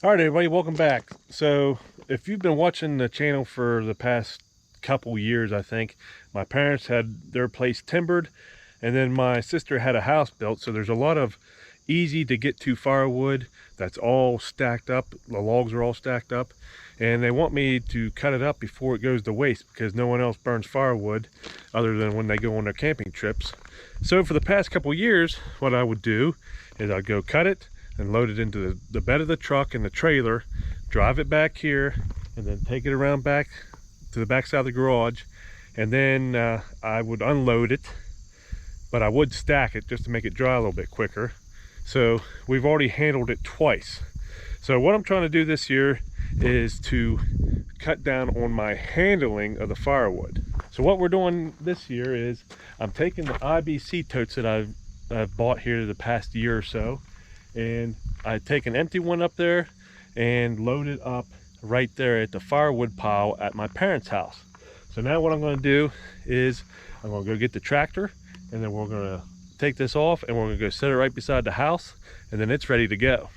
All right, everybody, welcome back. So if you've been watching the channel for the past couple years, I think my parents had their place timbered, and then my sister had a house built. So there's a lot of easy to get to firewood that's all stacked up. The logs are all stacked up, and they want me to cut it up before it goes to waste because no one else burns firewood other than when they go on their camping trips. So for the past couple years, what I would do is I'd go cut it and load it into the bed of the truck and the trailer, drive it back here, and then take it around back to the back side of the garage, and then I would unload it, but I would stack it just to make it dry a little bit quicker. So we've already handled it twice. So what I'm trying to do this year is to cut down on my handling of the firewood. So what we're doing this year is I'm taking the IBC totes that I've bought here the past year or so, and I take an empty one up there and load it up right there at the firewood pile at my parents' house. So now what I'm going to do is I'm going to go get the tractor, and then we're going to take this off and we're going to go set it right beside the house, and then it's ready to go.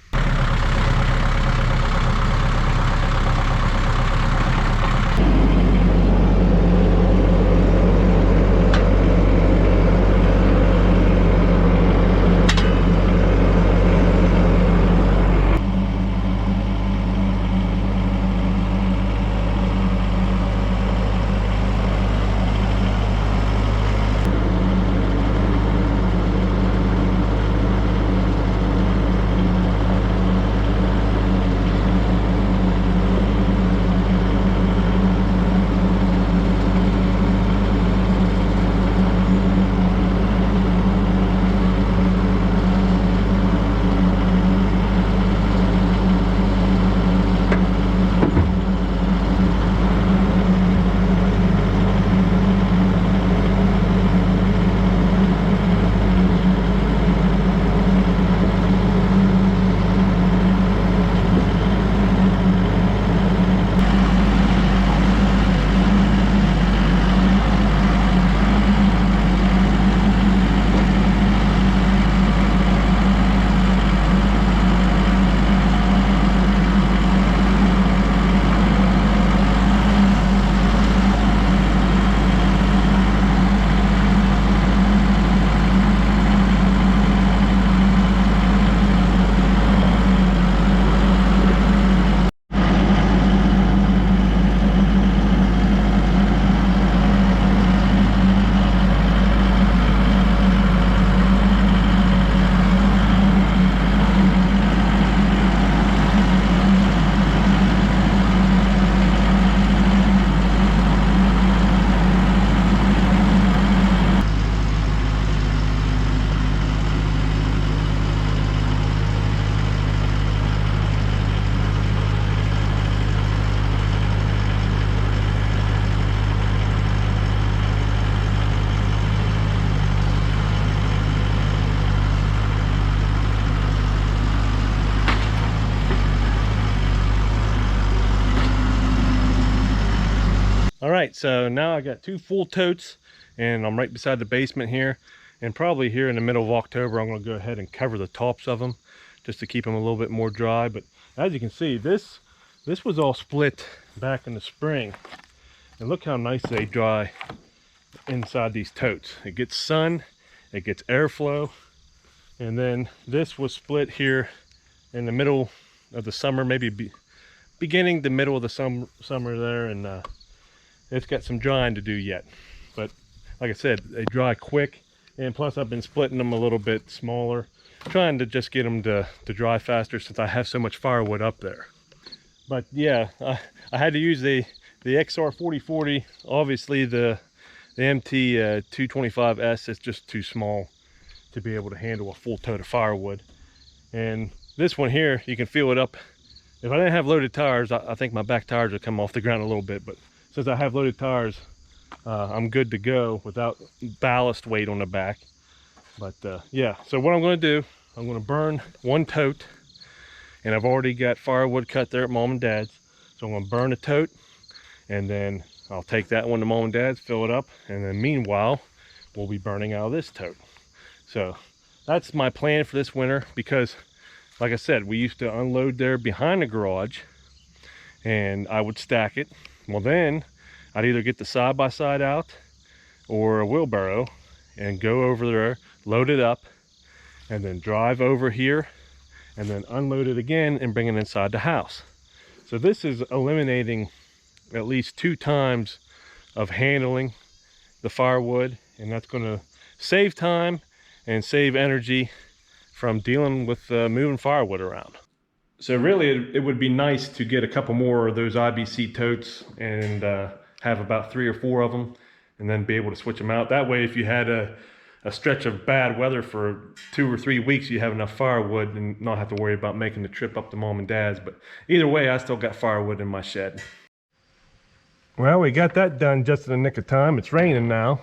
All right, so now I got two full totes, and I'm right beside the basement here, and probably here in the middle of October I'm going to go ahead and cover the tops of them just to keep them a little bit more dry. But as you can see, this was all split back in the spring, and look how nice they dry inside these totes. It gets sun, it gets airflow, and then this was split here in the middle of the summer, maybe beginning the middle of the summer there, and it's got some drying to do yet, but like I said, they dry quick, and plus I've been splitting them a little bit smaller, trying to just get them to dry faster since I have so much firewood up there. But yeah, I had to use the XR 4040. Obviously the MT 225S is just too small to be able to handle a full tote of firewood, and this one here, you can feel it up. If I didn't have loaded tires, I think my back tires would come off the ground a little bit, but since I have loaded tires, I'm good to go without ballast weight on the back. But yeah, so what I'm going to do, I'm going to burn one tote, and I've already got firewood cut there at Mom and Dad's. So I'm going to burn a tote, and then I'll take that one to Mom and Dad's, fill it up, and then meanwhile, we'll be burning out of this tote. So that's my plan for this winter, because like I said, we used to unload there behind the garage, and I would stack it. Well, then I'd either get the side-by-side out or a wheelbarrow and go over there, load it up, and then drive over here and then unload it again and bring it inside the house. So this is eliminating at least 2 times of handling the firewood, and that's going to save time and save energy from dealing with moving firewood around. So really it would be nice to get a couple more of those IBC totes and have about 3 or 4 of them, and then be able to switch them out. That way, if you had a stretch of bad weather for 2 or 3 weeks, you have enough firewood and not have to worry about making the trip up to mom and dad's. But either way, I still got firewood in my shed. Well, we got that done just in the nick of time. It's raining now.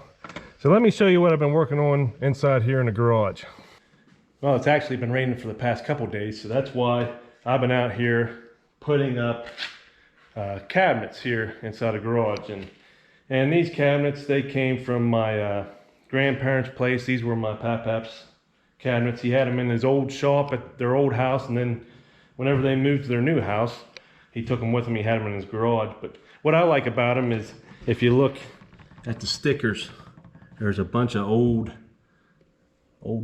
So let me show you what I've been working on inside here in the garage. Well, it's actually been raining for the past couple days, so that's why I've been out here putting up cabinets here inside the garage. And these cabinets, they came from my grandparents' place. These were my Pap's cabinets. He had them in his old shop at their old house, and then whenever they moved to their new house, he took them with him. He had them in his garage. But what I like about them is, if you look at the stickers, there's a bunch of old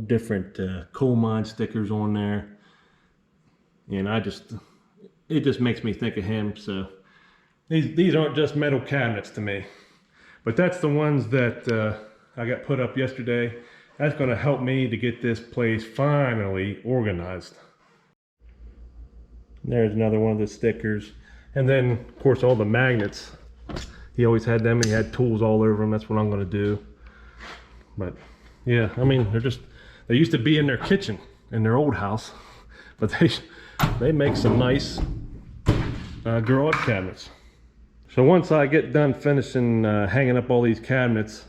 different coal mine stickers on there, and it just makes me think of him. So these aren't just metal cabinets to me, but that's the ones that I got put up yesterday. That's going to help me to get this place finally organized. There's another one of the stickers, and then of course all the magnets. He always had them, and he had tools all over them. That's what I'm going to do. But yeah, I mean, they used to be in their kitchen in their old house, but they make some nice garage cabinets. So once I get done finishing hanging up all these cabinets,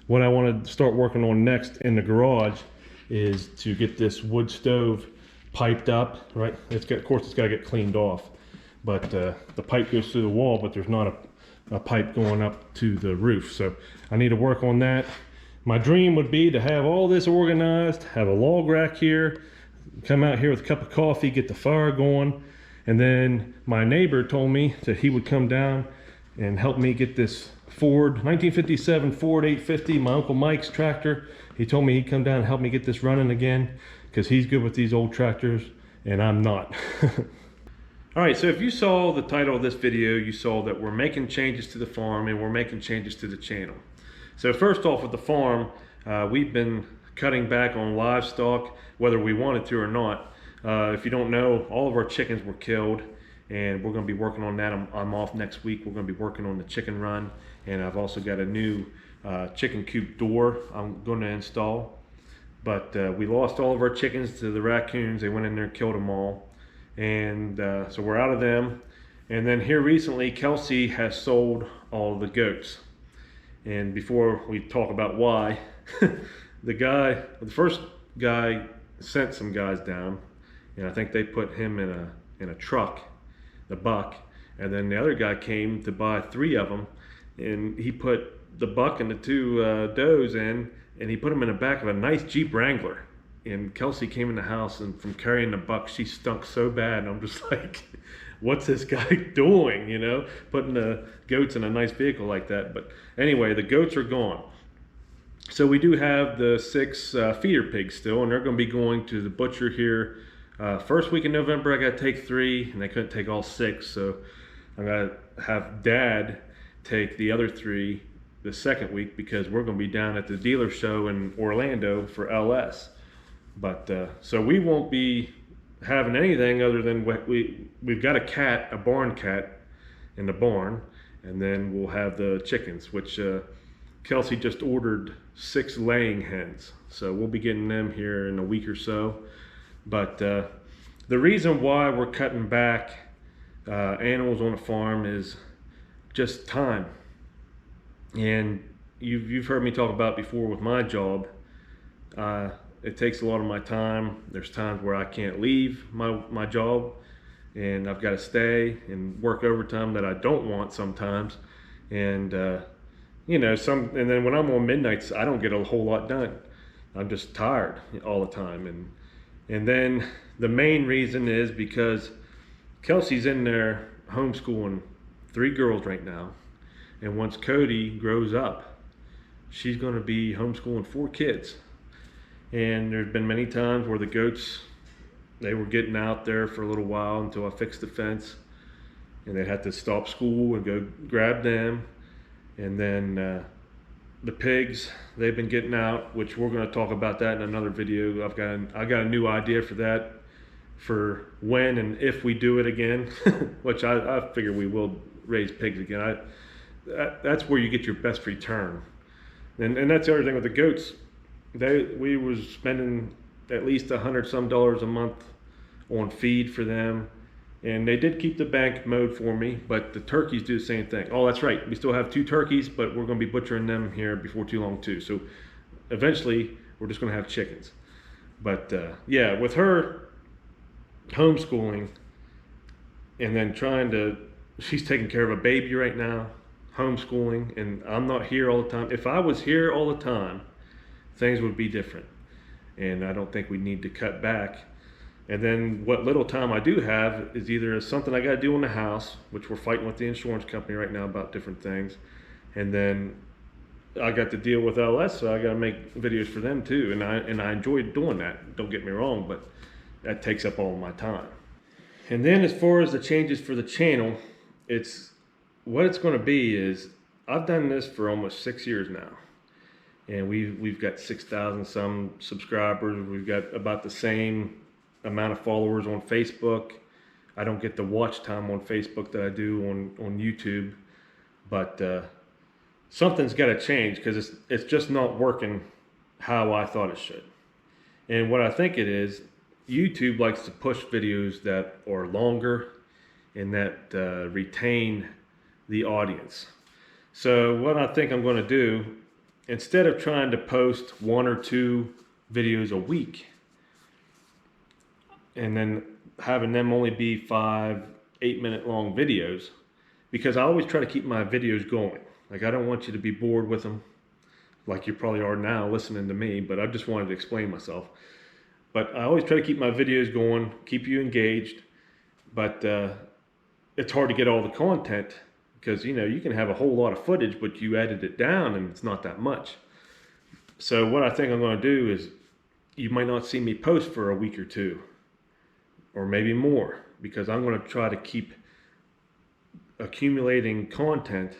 what I want to start working on next in the garage is to get this wood stove piped up, right? Of course it's got to get cleaned off, but the pipe goes through the wall, but there's not a pipe going up to the roof. So I need to work on that. My dream would be to have all this organized, have a log rack here, come out here with a cup of coffee, get the fire going. And then my neighbor told me that he would come down and help me get this Ford 1957 Ford 850, my Uncle Mike's tractor. He told me he'd come down and help me get this running again, because he's good with these old tractors and I'm not. All right, so if you saw the title of this video, you saw that we're making changes to the farm and we're making changes to the channel. So first off, with the farm, we've been cutting back on livestock, whether we wanted to or not. If you don't know, all of our chickens were killed, and we're going to be working on that. I'm off next week. We're going to be working on the chicken run, and I've also got a new chicken coop door I'm going to install. But we lost all of our chickens to the raccoons. They went in there and killed them all, and so we're out of them. And then here recently, Kelsey has sold all the goats. And before we talk about why, the first guy sent some guys down, and I think they put him in a truck, the buck, and then the other guy came to buy 3 of them, and he put the buck and the 2 does in, and he put them in the back of a nice Jeep Wrangler. And Kelsey came in the house, and from carrying the buck, she stunk so bad, and I'm just like, what's this guy doing, you know, putting the goats in a nice vehicle like that? But anyway, the goats are gone. So we do have the 6 feeder pigs still, and they're going to be going to the butcher here first week in November. I got to take 3, and they couldn't take all 6, so I'm going to have Dad take the other 3 the second week, because we're going to be down at the dealer show in Orlando for LS. But so we won't be having anything other than we've got a barn cat in the barn, and then we'll have the chickens, which Kelsey just ordered 6 laying hens, so we'll be getting them here in a week or so. But the reason why we're cutting back animals on the farm is just time. And you've heard me talk about before with my job, it takes a lot of my time. There's times where I can't leave my job, and I've got to stay and work overtime that I don't want sometimes. And you know, and then when I'm on midnights, I don't get a whole lot done. I'm just tired all the time, And then the main reason is because Kelsey's in there homeschooling 3 girls right now. And once Cody grows up, she's going to be homeschooling 4 kids. And there's been many times where the goats, they were getting out there for a little while until I fixed the fence. And they'd have to stop school and go grab them. And then the pigs, they've been getting out, which we're going to talk about that in another video. I got a new idea for that, for when and if we do it again, which I figure we will raise pigs again. That's where you get your best return. And that's the other thing with the goats. We was spending at least $100 some a month on feed for them. And they did keep the bank mowed for me, but the turkeys do the same thing. Oh, that's right. We still have 2 turkeys, but we're going to be butchering them here before too long too. So eventually we're just going to have chickens. But yeah, with her homeschooling and then she's taking care of a baby right now, homeschooling, and I'm not here all the time. If I was here all the time, things would be different. And I don't think we need to cut back. And then what little time I do have is either something I got to do in the house, which we're fighting with the insurance company right now about different things. And then I got to deal with LS, so I got to make videos for them too. And I enjoy doing that, don't get me wrong, but that takes up all my time. And then as far as the changes for the channel, what it's going to be is, I've done this for almost 6 years now. And we've got 6,000 some subscribers. We've got about the same amount of followers on Facebook. I don't get the watch time on Facebook that I do on YouTube, but something's got to change, because it's just not working how I thought it should. And what I think it is, YouTube likes to push videos that are longer and that retain the audience. So what I think I'm going to do, instead of trying to post 1 or 2 videos a week, and then having them only be 5-8 minute long videos, because I always try to keep my videos going. Like, I don't want you to be bored with them like you probably are now listening to me, but I just wanted to explain myself. But I always try to keep my videos going, keep you engaged, but it's hard to get all the content, because you can have a whole lot of footage, but you edit it down and it's not that much. So what I think I'm going to do is, you might not see me post for a week or 2, or maybe more, because I'm going to try to keep accumulating content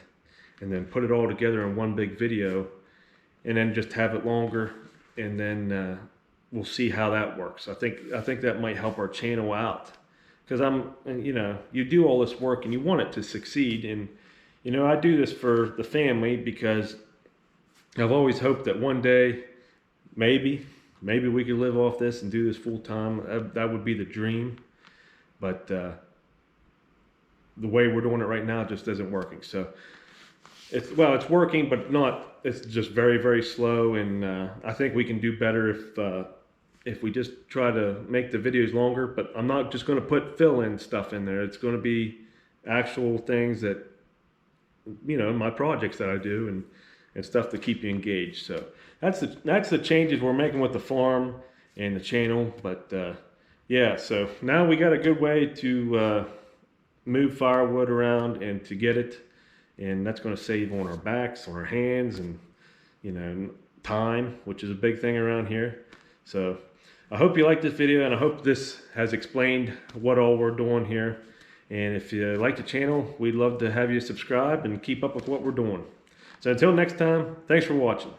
and then put it all together in one big video, and then just have it longer, and then we'll see how that works. I think that might help our channel out, because you do all this work and you want it to succeed. And I do this for the family, because I've always hoped that one day, maybe we could live off this and do this full time. That would be the dream. But the way we're doing it right now just isn't working. So it's working, but it's just very, very slow. And I think we can do better if we just try to make the videos longer. But I'm not just going to put fill-in stuff in there. It's going to be actual things that, my projects that I do, and stuff to keep you engaged. So that's the changes we're making with the farm and the channel. But yeah, so now we got a good way to move firewood around and to get it, and that's going to save on our backs, on our hands, and time, which is a big thing around here. So I hope you like this video, and I hope this has explained what all we're doing here. And if you like the channel, we'd love to have you subscribe and keep up with what we're doing. So until next time, thanks for watching.